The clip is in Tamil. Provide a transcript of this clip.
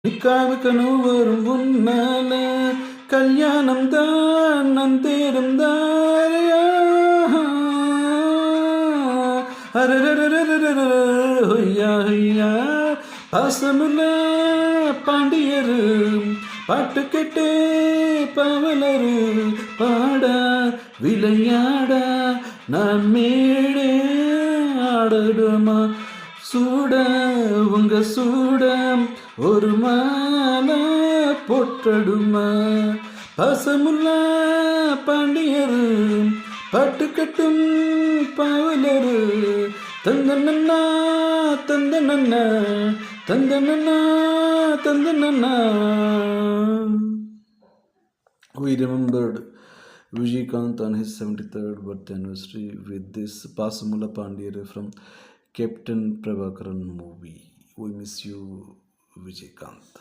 நிக்காவுக்கணும் வரும் உன்னால கல்யாணம் தான் நந்தேரும் தாரையா ஹொய்யா ஹொய்யா பாசமுள்ள பாண்டியரு பாட்டு கேட்டே பவலரு பாடா விளையாடா நான் மேடே ஆடடுமா சூட உங்க சூட ஒரு மாலை போட்டடுமா பாசமுள்ள பாண்டியரு பாட்டு கட்டும் பாவலரு தந்த நன்னா தந்த நன்னா தந்த நன்னா தந்த நன்னா. We remembered Vijaykanth on his 73rd birthday anniversary with this Pasamula Pandiyare from Captain Prabhakaran movie. We miss you, Vijaykanth.